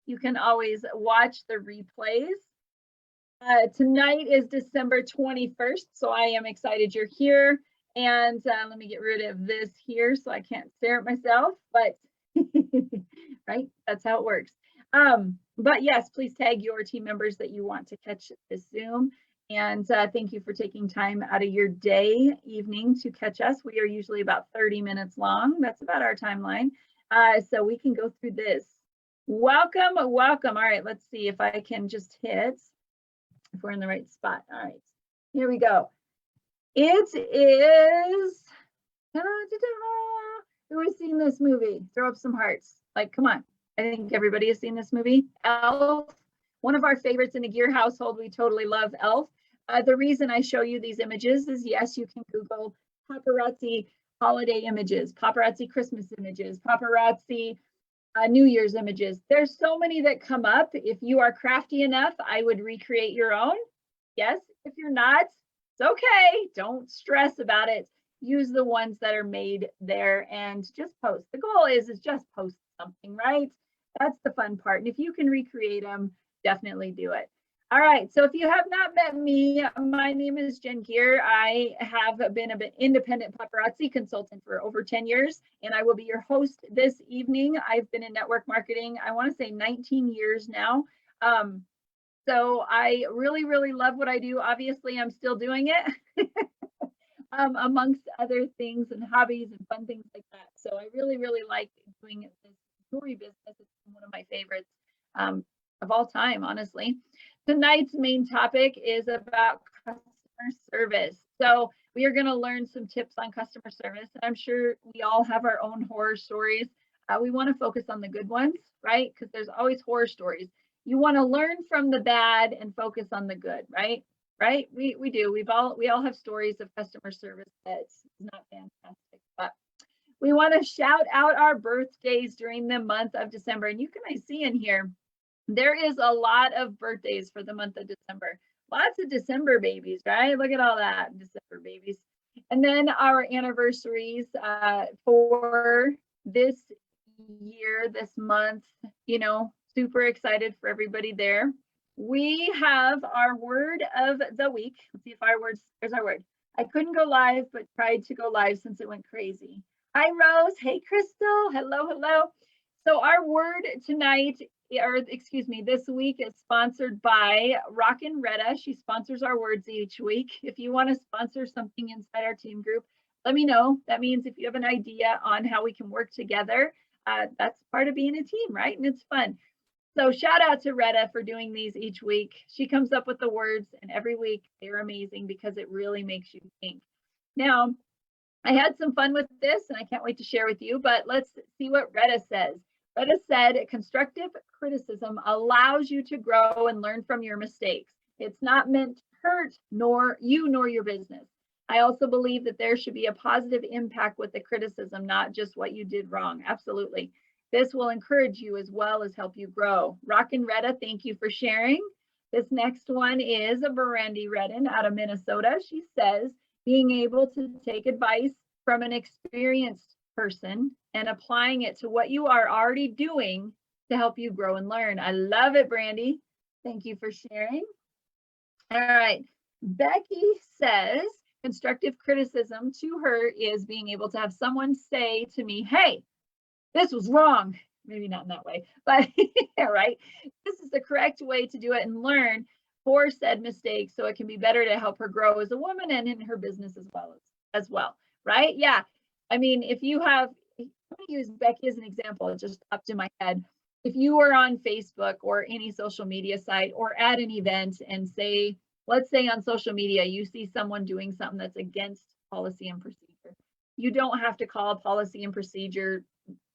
You can always watch the replays. Tonight is December 21st, so I am excited you're here. And let me get rid of this here so I can't stare at myself, but right, that's how it works. But yes, please tag your team members that you want to catch this Zoom. And thank you for taking time out of your day, evening to catch us. We are usually about 30 minutes long. That's about our timeline. So we can go through this. Welcome, welcome. All right, let's see if I can just hit, if we're in the right spot. All right, here we go. It is, who has seen this movie? Throw up some hearts. Like, come on. I think everybody has seen this movie. Elf, one of our favorites in the Gear household. We totally love Elf. The reason I show you these images is, yes, you can Google paparazzi holiday images, paparazzi Christmas images, paparazzi New Year's images. There's so many that come up. If you are crafty enough, I would recreate your own. Yes, if you're not, it's okay. Don't stress about it. Use the ones that are made there and just post. The goal is just post something, right? That's the fun part. And if you can recreate them, definitely do it. All right, so if you have not met me, my name is Jen Gear. I have been an independent paparazzi consultant for over 10 years, and I will be your host this evening. I've been in network marketing, I want to say 19 years now. So I really, really love what I do. Obviously, I'm still doing it amongst other things and hobbies and fun things like that. So I really, really like doing this jewelry business. It's one of my favorites of all time, honestly. Tonight's main topic is about customer service. So we are going to learn some tips on customer service. And I'm sure we all have our own horror stories. We want to focus on the good ones, right? Because there's always horror stories. You want to learn from the bad and focus on the good, right? Right? We do. We all have stories of customer service that's not fantastic, but we want to shout out our birthdays during the month of December. And you can see in here, there is a lot of birthdays for the month of December. Lots of December babies, right? Look at all that, December babies. And then our anniversaries for this year, this month, you know, super excited for everybody there. We have our word of the week. Let's see if our words, there's our word. I couldn't go live, but tried to go live since it went crazy. Hi, Rose. Hey, Crystal. Hello, hello. So our word tonight, or excuse me, this week is sponsored by Rockin' Retta. She sponsors our words each week. If you want to sponsor something inside our team group, let me know. That means if you have an idea on how we can work together, that's part of being a team, right? And it's fun. So shout out to Retta for doing these each week. She comes up with the words, and every week they're amazing because it really makes you think. Now, I had some fun with this, and I can't wait to share with you, but let's see what Retta says. Retta said, constructive criticism allows you to grow and learn from your mistakes. It's not meant to hurt nor you nor your business. I also believe that there should be a positive impact with the criticism, not just what you did wrong. Absolutely. This will encourage you as well as help you grow. Rockin' Retta, thank you for sharing. This next one is Brandy Redden out of Minnesota. She says, being able to take advice from an experienced person and applying it to what you are already doing to help you grow and learn. I love it, Brandy. Thank you for sharing. All right. Becky says, constructive criticism to her is being able to have someone say to me, hey, this was wrong. Maybe not in that way, but yeah, right. This is the correct way to do it and learn for said mistakes so it can be better to help her grow as a woman and in her business as well, right? Yeah. I mean, if you have, I'm going to use Becky as an example, it just popped in my head. If you were on Facebook or any social media site or at an event and say, let's say on social media, you see someone doing something that's against policy and procedure. You don't have to call policy and procedure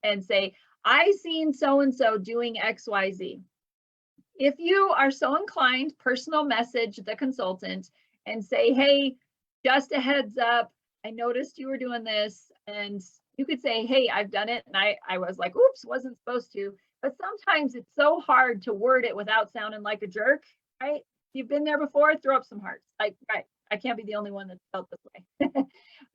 and say, I seen so-and-so doing XYZ. If you are so inclined, personal message the consultant and say, hey, just a heads up, I noticed you were doing this. And you could say, hey, I've done it. And I was like, oops, wasn't supposed to. But sometimes it's so hard to word it without sounding like a jerk, right? If you've been there before, throw up some hearts. Like, right, I can't be the only one that felt this way.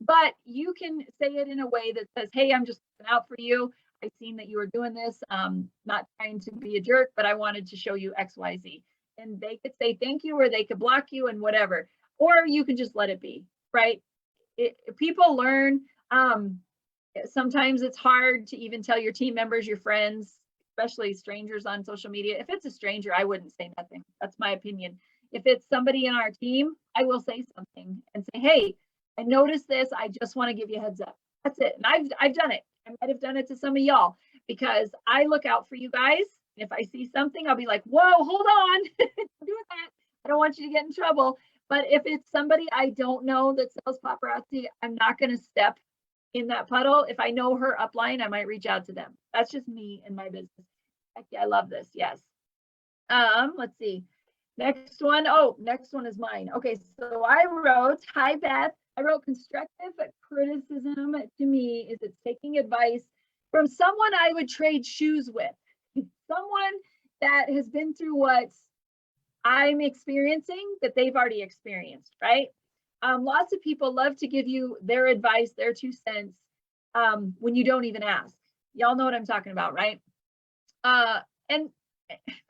But you can say it in a way that says, hey, I'm just out for you. I seen that you were doing this, not trying to be a jerk, but I wanted to show you XYZ. And they could say thank you, or they could block you and whatever, or you can just let it be, right? People learn. Sometimes it's hard to even tell your team members, your friends, especially strangers on social media. If it's a stranger, I wouldn't say nothing. That's my opinion. If it's somebody in our team, I will say something and say, hey, I noticed this. I just want to give you a heads up. That's it. And I've done it. I might have done it to some of y'all because I look out for you guys. If I see something, I'll be like, whoa, hold on. Don't do that. I don't want you to get in trouble. But if it's somebody I don't know that sells paparazzi, I'm not going to step in that puddle. If I know her upline, I might reach out to them. That's just me and my business. Heck yeah, I love this. Yes. Let's see. Next one. Oh, next one is mine. Okay, so I wrote, hi Beth. I wrote constructive criticism to me is it's taking advice from someone I would trade shoes with. Someone that has been through what I'm experiencing that they've already experienced, right? Lots of people love to give you their advice, their 2 cents, when you don't even ask. Y'all know what I'm talking about, right? But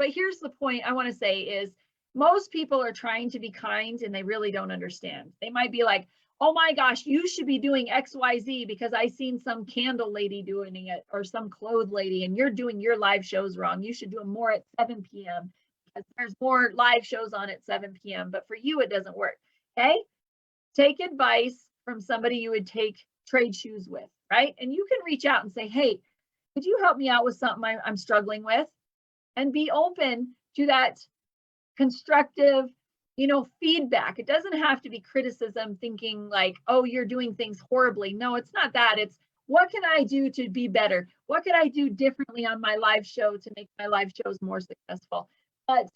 here's the point I want to say is most people are trying to be kind and they really don't understand. They might be like, oh my gosh, you should be doing XYZ because I seen some candle lady doing it or some clothes lady and you're doing your live shows wrong. You should do them more at 7 p.m. because there's more live shows on at 7 p.m. But for you, it doesn't work. Okay. Take advice from somebody you would trade shoes with, right? And you can reach out and say, hey, could you help me out with something I'm struggling with? And be open to that constructive, feedback. It doesn't have to be criticism, thinking like, oh, you're doing things horribly. No, it's not that. It's what can I do to be better? What could I do differently on my live show to make my live shows more successful? But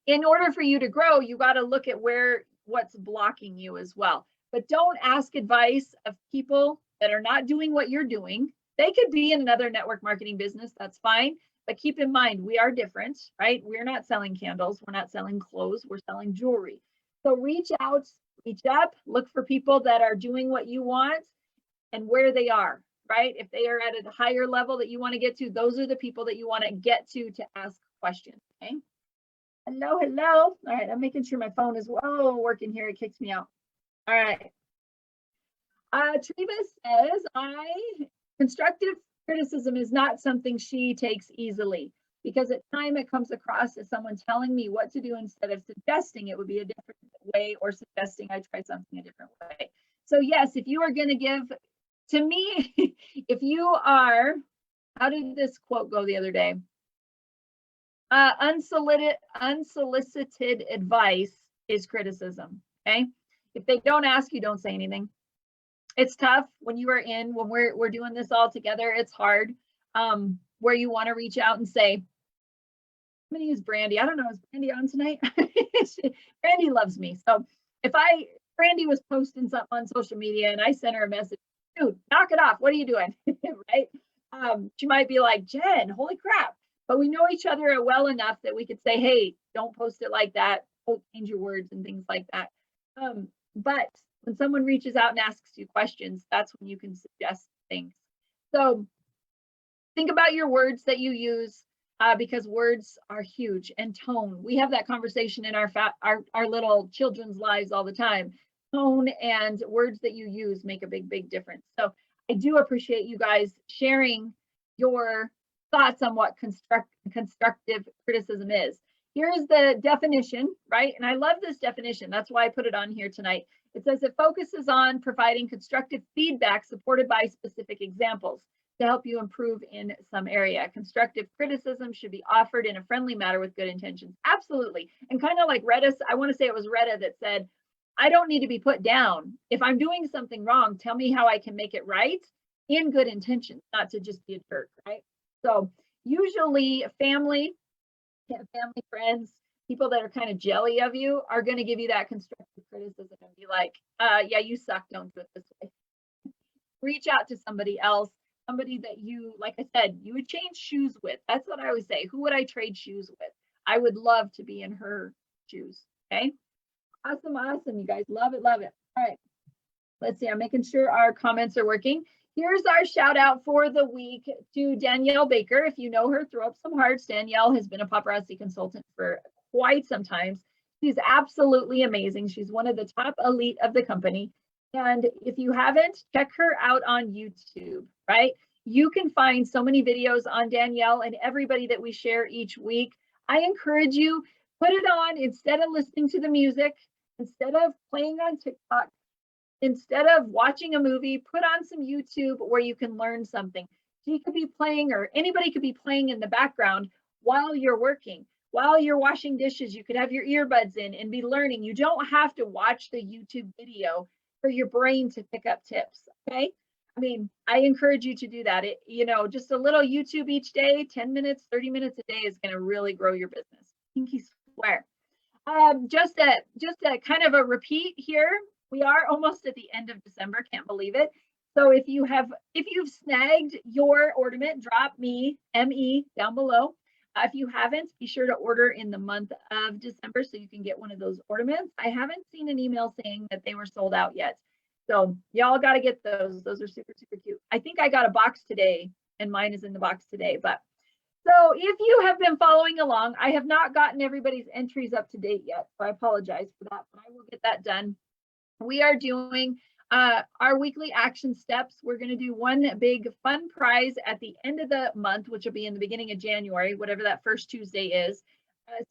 in order for you to grow, you got to look at what's blocking you as well. But don't ask advice of people that are not doing what you're doing. They could be in another network marketing business. That's fine. But keep in mind, we are different, right? We're not selling candles. We're not selling clothes. We're selling jewelry. So reach out, reach up, look for people that are doing what you want and where they are, right? If they are at a higher level that you want to get to, those are the people that you want to get to ask questions, okay? Hello, hello. All right, I'm making sure my phone is working here. It kicks me out. All right. Treva says, constructive criticism is not something she takes easily because at times it comes across as someone telling me what to do instead of suggesting it would be a different way or suggesting I try something a different way. So yes, if you are going to give to me, if you are, how did this quote go the other day? Unsolicited advice is criticism, okay? If they don't ask you, don't say anything. It's tough when we're doing this all together. It's hard where you want to reach out and say, I'm going to use Brandy. I don't know, is Brandy on tonight? Brandy loves me. So if Brandy was posting something on social media and I sent her a message, dude, knock it off. What are you doing? Right? She might be like, Jen, holy crap. But we know each other well enough that we could say, hey, don't post it like that. Don't change your words and things like that. But when someone reaches out and asks you questions, that's when you can suggest things. So think about your words that you use because words are huge, and tone. We have that conversation in our little children's lives all the time. Tone and words that you use make a big, big difference. So I do appreciate you guys sharing your thoughts on what constructive criticism is. Here's the definition, right? And I love this definition. That's why I put it on here tonight. It says it focuses on providing constructive feedback supported by specific examples to help you improve in some area. Constructive criticism should be offered in a friendly manner with good intentions. Absolutely. And kind of like Retta, I want to say it was Retta that said, I don't need to be put down. If I'm doing something wrong, tell me how I can make it right in good intentions, not to just be a jerk, right? So usually family, friends, people that are kind of jelly of you are going to give you that constructive criticism and be like, yeah, you suck, don't do it this way. Reach out to somebody else, somebody that you, like I said, you would change shoes with. That's what I always say. Who would I trade shoes with? I would love to be in her shoes, okay? Awesome, awesome, you guys. Love it, love it. All right, let's see. I'm making sure our comments are working. Here's our shout out for the week to Danielle Baker. If you know her, throw up some hearts. Danielle has been a paparazzi consultant for quite some time. She's absolutely amazing. She's one of the top elite of the company. And if you haven't, check her out on YouTube, right? You can find so many videos on Danielle and everybody that we share each week. I encourage you, put it on instead of listening to the music, instead of playing on TikTok, instead of watching a movie, put on some YouTube where you can learn something. She could be playing, or anybody could be playing in the background while you're working. While you're washing dishes, you could have your earbuds in and be learning. You don't have to watch the YouTube video for your brain to pick up tips, okay? I mean, I encourage you to do that. Just a little YouTube each day, 10 minutes, 30 minutes a day is going to really grow your business. Pinky swear. Just a kind of a repeat here. We are almost at the end of December, can't believe it. So if you've snagged your ornament, drop me ME down below. If you haven't, be sure to order in the month of December so you can get one of those ornaments. I haven't seen an email saying that they were sold out yet. So y'all got to get those. Those are super, super cute. I think I got a box today and mine is in the box today. But so if you have been following along, I have not gotten everybody's entries up to date yet. So I apologize for that, but I will get that done. We are doing our weekly action steps. We're going to do one big fun prize at the end of the month, which will be in the beginning of January, whatever that first Tuesday is.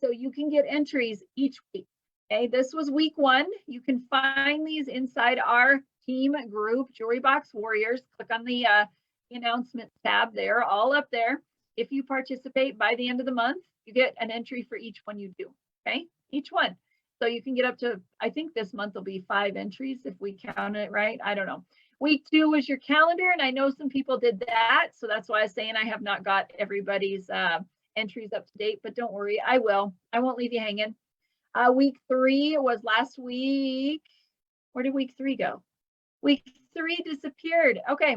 So you can get entries each week. Okay, this was week 1. You can find these inside our team group, Jewelry Box Warriors. Click on the announcements tab. They're all up there. If you participate by the end of the month, you get an entry for each one you do. Okay, each one. So you can get up to, I think this month will be 5 entries if we count it right. I don't know. Week 2 was your calendar, and I know some people did that. So that's why I was saying I have not got everybody's entries up to date, but don't worry, I will. I won't leave you hanging. Week 3 was last week. Where did week 3 go? Week 3 disappeared. Okay,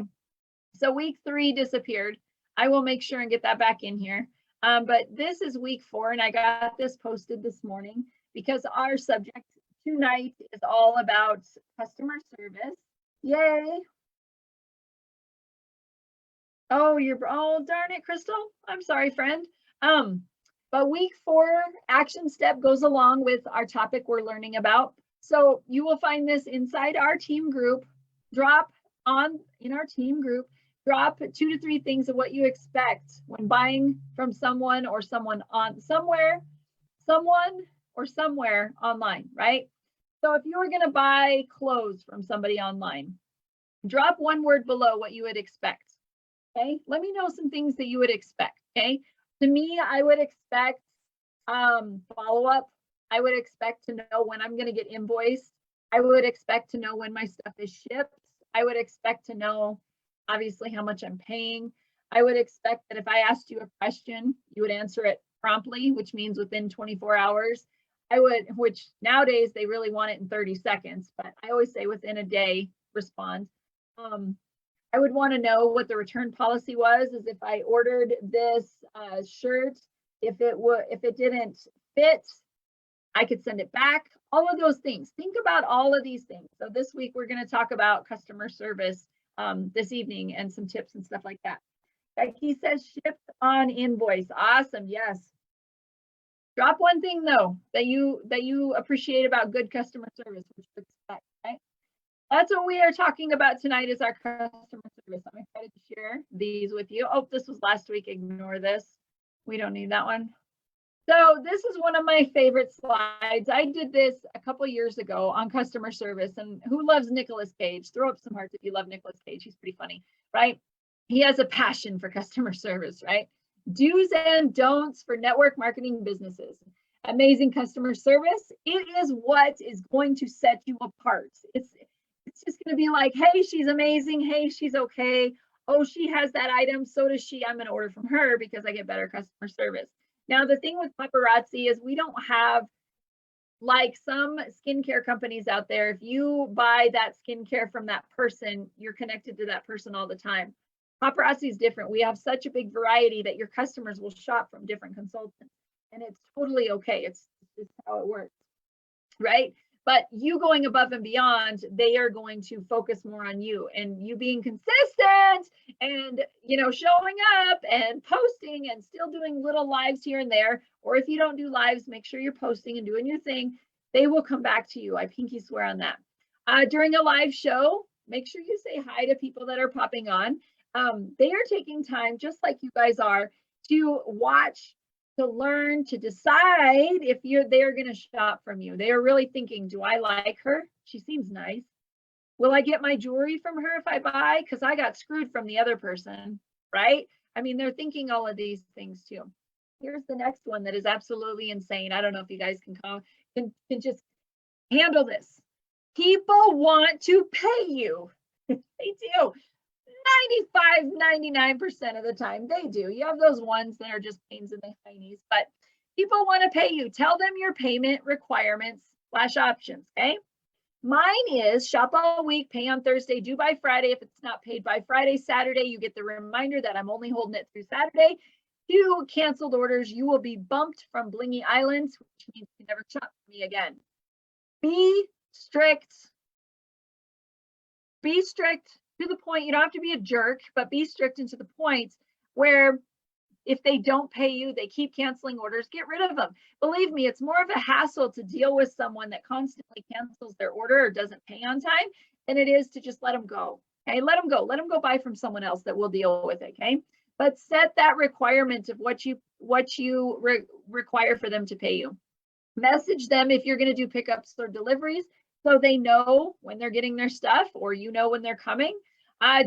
so week 3 disappeared. I will make sure and get that back in here. But this is week 4, and I got this posted this morning, because our subject tonight is all about customer service. Yay. Oh, darn it, Crystal. I'm sorry, friend. But week 4 action step goes along with our topic we're learning about. So you will find this inside our team group. Drop 2 to 3 things of what you expect when buying from someone or somewhere online, right? So if you were going to buy clothes from somebody online, drop 1 word below what you would expect. Okay, let me know some things that you would expect. Okay, to me, I would expect follow-up. I would expect to know when I'm going to get invoiced. I would expect to know when my stuff is shipped. I would expect to know, obviously, how much I'm paying. I would expect that if I asked you a question, you would answer it promptly, which means within 24 hours. Which nowadays they really want it in 30 seconds, but I always say within a day, respond. I would want to know what the return policy was, as if I ordered this shirt, if it didn't fit, I could send it back. All of those things. Think about all of these things. So this week we're going to talk about customer service this evening and some tips and stuff like that. Becky says shipped on invoice. Awesome. Yes. Drop 1 thing though that you appreciate about good customer service, which you expect, right? That's what we are talking about tonight, is our customer service. I'm excited to share these with you. Oh, this was last week. Ignore this. We don't need that one. So this is one of my favorite slides. I did this a couple years ago on customer service. And who loves Nicolas Cage? Throw up some hearts if you love Nicolas Cage. He's pretty funny, right? He has a passion for customer service, right? Do's and don'ts for network marketing businesses. Amazing customer service. It is what is going to set you apart. It's just going to be like, hey, she's amazing. Hey, she's okay. Oh, she has that item. So does she. I'm going to order from her because I get better customer service. Now, the thing with paparazzi is we don't have, like some skincare companies out there, if you buy that skincare from that person, you're connected to that person all the time. Paparazzi is different. We have such a big variety that your customers will shop from different consultants, and it's totally okay. It's how it works, right? But you going above and beyond, they are going to focus more on you and you being consistent and, you know, showing up and posting and still doing little lives here and there. Or if you don't do lives, make sure you're posting and doing your thing. They will come back to you. I pinky swear on that. During a live show, make sure you say hi to people that are popping on. They are taking time, just like you guys are, to watch, to learn, to decide if they're going to shop from you. They are really thinking, do I like her? She seems nice. Will I get my jewelry from her if I buy? Because I got screwed from the other person, right? I mean, they're thinking all of these things too. Here's the next one that is absolutely insane. I don't know if you guys can just handle this. People want to pay you. They do. 99% of the time they do. You have those ones that are just pains in the heinies, but people want to pay you. Tell them your payment requirements / options, okay? Mine is shop all week, pay on Thursday, due by Friday. If it's not paid by Friday, Saturday, you get the reminder that I'm only holding it through Saturday. 2 canceled orders, you will be bumped from Blingy Islands, which means you never shop for me again. Be strict. Be strict to the point. You don't have to be a jerk, but be strict and to the point where if they don't pay you, they keep canceling orders, get rid of them. Believe me, it's more of a hassle to deal with someone that constantly cancels their order or doesn't pay on time than it is to just let them go. Okay, let them go. Let them go buy from someone else that will deal with it. Okay, but set that requirement of what you require for them to pay you. Message them if you're going to do pickups or deliveries, so they know when they're getting their stuff, or you know when they're coming.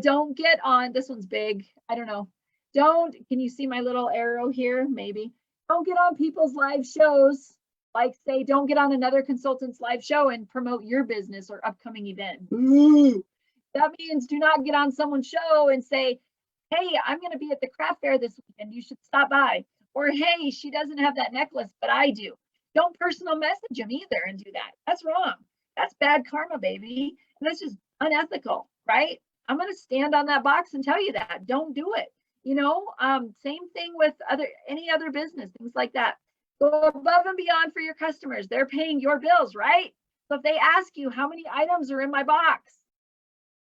Don't get on, this one's big, I don't know. Can you see my little arrow here? Maybe. Don't get on people's live shows. Like say, don't get on another consultant's live show and promote your business or upcoming event. Ooh. That means do not get on someone's show and say, hey, I'm going to be at the craft fair this weekend. You should stop by. Or, hey, she doesn't have that necklace, but I do. Don't personal message them either and do that. That's wrong. That's bad karma, baby. And that's just unethical, right? I'm going to stand on that box and tell you that. Don't do it. You know, same thing with any other business, things like that. Go above and beyond for your customers. They're paying your bills, right? So if they ask you how many items are in my box,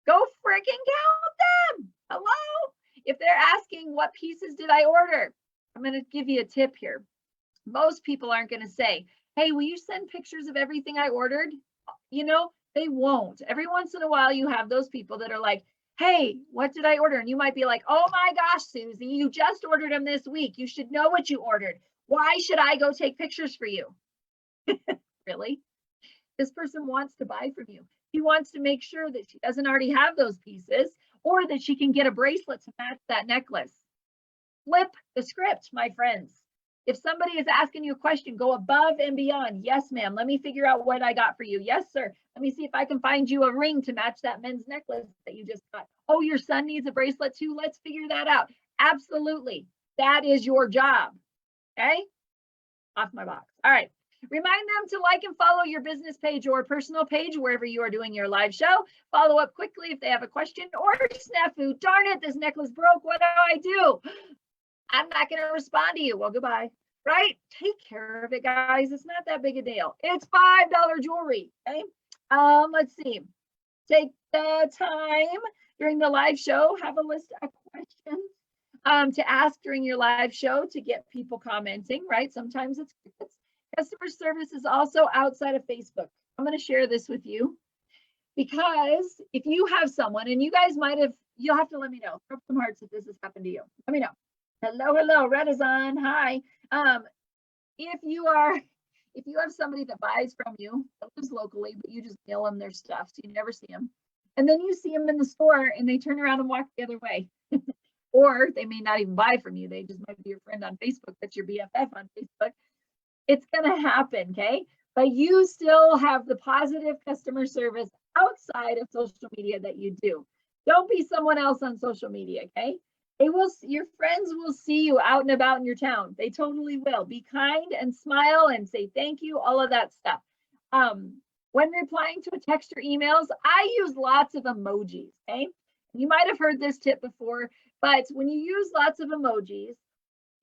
go freaking count them. Hello? If they're asking what pieces did I order, I'm going to give you a tip here. Most people aren't going to say, hey, will you send pictures of everything I ordered? You know, they won't. Every once in a while, you have those people that are like, hey, what did I order? And you might be like, oh my gosh, Susie, you just ordered them this week. You should know what you ordered. Why should I go take pictures for you? Really? This person wants to buy from you. He wants to make sure that she doesn't already have those pieces or that she can get a bracelet to match that necklace. Flip the script, my friends. If somebody is asking you a question, go above and beyond. Yes, ma'am. Let me figure out what I got for you. Yes, sir. Let me see if I can find you a ring to match that men's necklace that you just got. Oh, your son needs a bracelet too. Let's figure that out. Absolutely. That is your job. Okay? Off my box. All right. Remind them to like and follow your business page or personal page wherever you are doing your live show. Follow up quickly if they have a question or snafu. Darn it, this necklace broke. What do I do? I'm not going to respond to you. Well, goodbye. Right? Take care of it, guys. It's not that big a deal. It's $5 jewelry. Okay. Let's see. Take the time during the live show. Have a list of questions to ask during your live show to get people commenting. Right? Sometimes it's customer service is also outside of Facebook. I'm going to share this with you because if you have someone, and you guys might have, you'll have to let me know. Throw up some hearts if this has happened to you. Let me know. Hello, Red is on. Hi. If you have somebody that buys from you, that lives locally, but you just mail them their stuff, so you never see them, and then you see them in the store and they turn around and walk the other way, or they may not even buy from you. They just might be your friend on Facebook. That's your BFF on Facebook. It's gonna happen, okay? But you still have the positive customer service outside of social media that you do. Don't be someone else on social media, okay? Your friends will see you out and about in your town. They totally will. Be kind and smile and say thank you, all of that stuff. When replying to a text or emails, I use lots of emojis, okay? You might have heard this tip before, but when you use lots of emojis,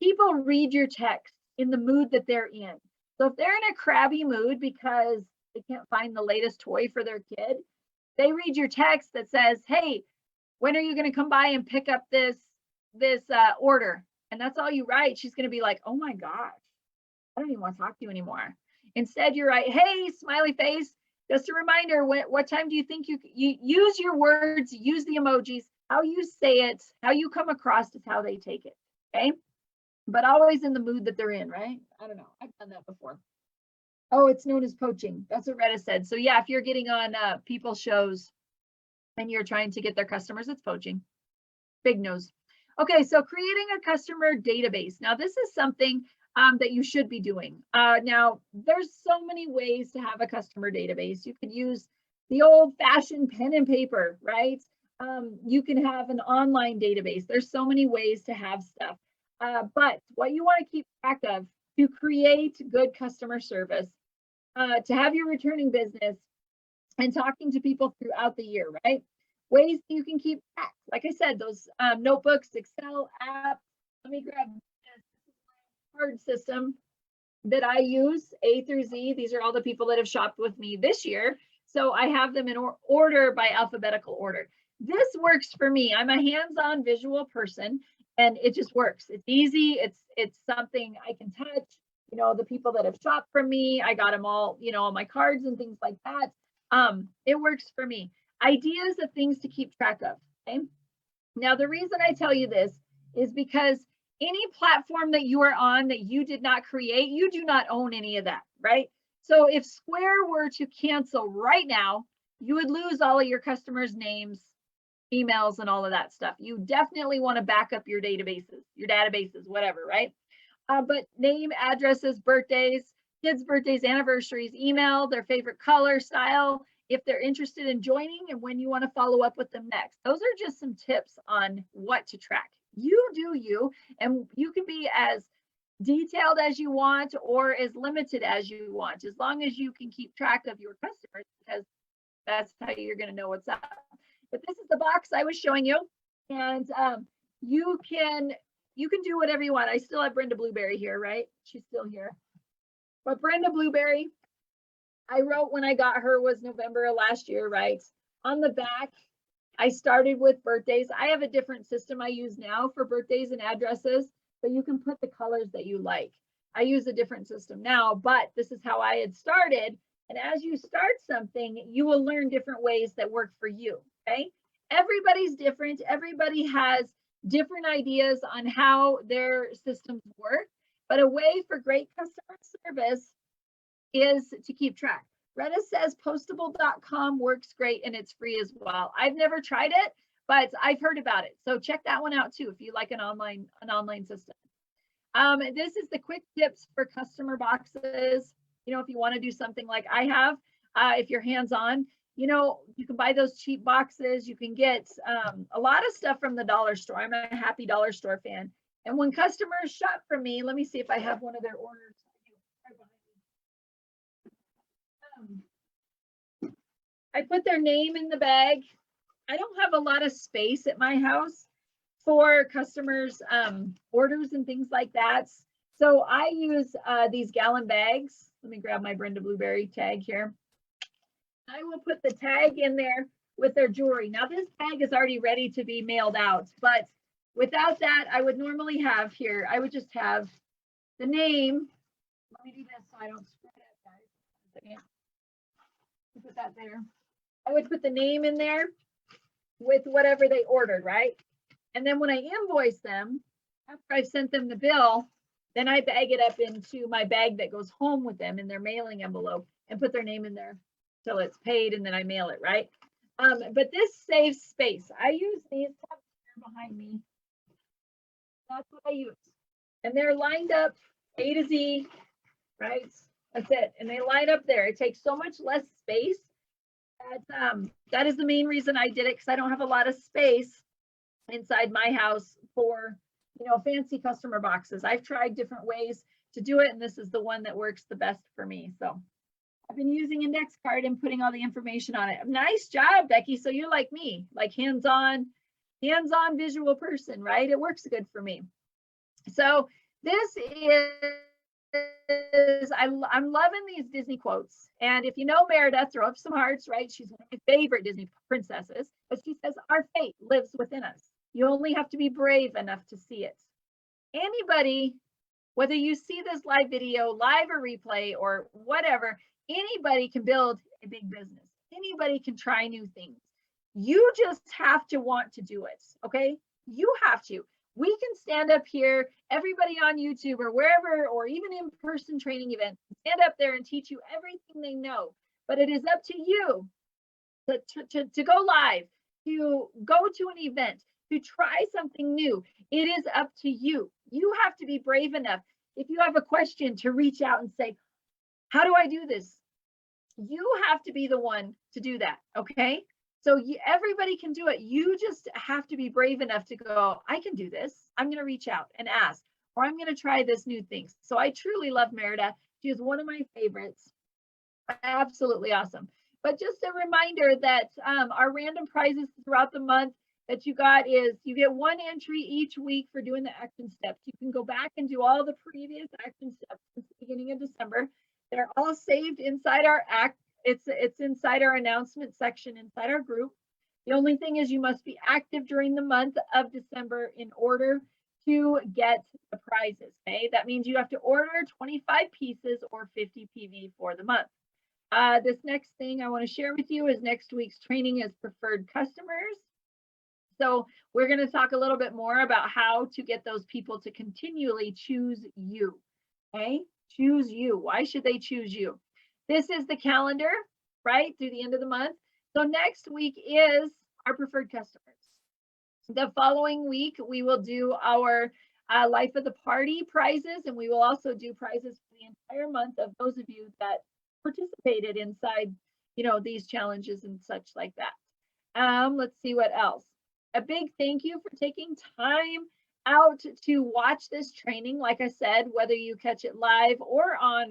people read your text in the mood that they're in. So if they're in a crabby mood because they can't find the latest toy for their kid. They read your text that says, hey, when are you going to come by and pick up this order? And that's all you write. She's going to be like, oh my gosh, I don't even want to talk to you anymore. Instead, you write, hey, smiley face, just a reminder, what time do you think you use your words, use the emojis, how you say it, how you come across is how they take it, okay? But always in the mood that they're in, right? I don't know, I've done that before. Oh, it's known as poaching. That's what Retta said. So yeah, if you're getting on people's shows and you're trying to get their customers, it's poaching. Big nose. Okay, so creating a customer database. Now, this is something that you should be doing. Now, there's so many ways to have a customer database. You could use the old-fashioned pen and paper, right? You can have an online database. There's so many ways to have stuff. But what you want to keep track of to create good customer service, to have your returning business, and talking to people throughout the year, right? Ways you can keep track. Like I said, those notebooks, Excel apps. Let me grab this card system that I use, A through Z. These are all the people that have shopped with me this year. So I have them in order by alphabetical order. This works for me. I'm a hands-on visual person, and it just works. It's easy. It's something I can touch. You know, the people that have shopped from me, I got them all, you know, on my cards and things like that. It works for me. Ideas of things to keep track of, okay? Now, the reason I tell you this is because any platform that you are on that you did not create, you do not own any of that, right? So if Square were to cancel right now, you would lose all of your customers' names, emails, and all of that stuff. You definitely want to back up your databases, whatever, right? But name, addresses, birthdays, kids' birthdays, anniversaries, email, their favorite color, style, if they're interested in joining, and when you want to follow up with them next. Those are just some tips on what to track. You do you, and you can be as detailed as you want or as limited as you want, as long as you can keep track of your customers, because that's how you're going to know what's up. But this is the box I was showing you, and you can do whatever you want. I still have Brenda Blueberry here, right? She's still here. But Brenda Blueberry, I wrote when I got her was November of last year, right? On the back, I started with birthdays. I have a different system I use now for birthdays and addresses, but you can put the colors that you like. I use a different system now, but this is how I had started. And as you start something, you will learn different ways that work for you, okay? Everybody's different. Everybody has different ideas on how their systems work, but a way for great customer service is to keep track. Retta says postable.com works great and it's free as well. I've never tried it, but I've heard about it. So check that one out too if you like an online system. This is the quick tips for customer boxes. You know, if you want to do something like I have, if you're hands-on, you know, you can buy those cheap boxes. You can get a lot of stuff from the dollar store. I'm a happy dollar store fan. And when customers shop from me, let me see if I have one of their orders. I put their name in the bag. I don't have a lot of space at my house for customers' orders and things like that. So I use these gallon bags. Let me grab my Brenda Blueberry tag here. I will put the tag in there with their jewelry. Now this tag is already ready to be mailed out, but without that, I would normally have here, I would just have the name. Let me do this so I don't spread it, guys. Put that there. I would put the name in there with whatever they ordered, right? And then when I invoice them, after I've sent them the bill, then I bag it up into my bag that goes home with them in their mailing envelope and put their name in there till it's paid, and then I mail it, right? But this saves space. I use these behind me. That's what I use. And they're lined up A to Z, right? That's it. And they line up there. It takes so much less space. That is the main reason I did it, because I don't have a lot of space inside my house for, you know, fancy customer boxes. I've tried different ways to do it, and this is the one that works the best for me. So I've been using index card and putting all the information on it. Nice job, Becky. So you're like me, like hands-on visual person, right? It works good for me. So this is I'm loving these Disney quotes. And if you know Merida, throw up some hearts, right? She's one of my favorite Disney princesses. But she says, our fate lives within us. You only have to be brave enough to see it. Anybody, whether you see this live video, live or replay or whatever, anybody can build a big business. Anybody can try new things. You just have to want to do it, okay? You have to. We can stand up here, everybody on YouTube or wherever, or even in-person training events, stand up there and teach you everything they know. But it is up to you to go live, to go to an event, to try something new. It is up to you. You have to be brave enough. If you have a question, to reach out and say, how do I do this? You have to be the one to do that, okay? So everybody can do it. You just have to be brave enough to go, I can do this. I'm going to reach out and ask, or I'm going to try this new thing. So I truly love Merida. She is one of my favorites. Absolutely awesome. But just a reminder that our random prizes throughout the month that you got is you get one entry each week for doing the action steps. You can go back and do all the previous action steps since the beginning of December. They're all saved inside our it's inside our announcement section inside our group. The only thing is you must be active during the month of December in order to get the prizes, okay? That means you have to order 25 pieces or 50 PV for the month. This next thing I want to share with you is next week's training as preferred customers. So we're going to talk a little bit more about how to get those people to continually choose you, okay? Choose you. Why should they choose you? This is the calendar, right, through the end of the month. So next week is our preferred customers. The following week, we will do our Life of the Party prizes, and we will also do prizes for the entire month of those of you that participated inside, these challenges and such like that. Let's see what else. A big thank you for taking time out to watch this training. Like I said, whether you catch it live or on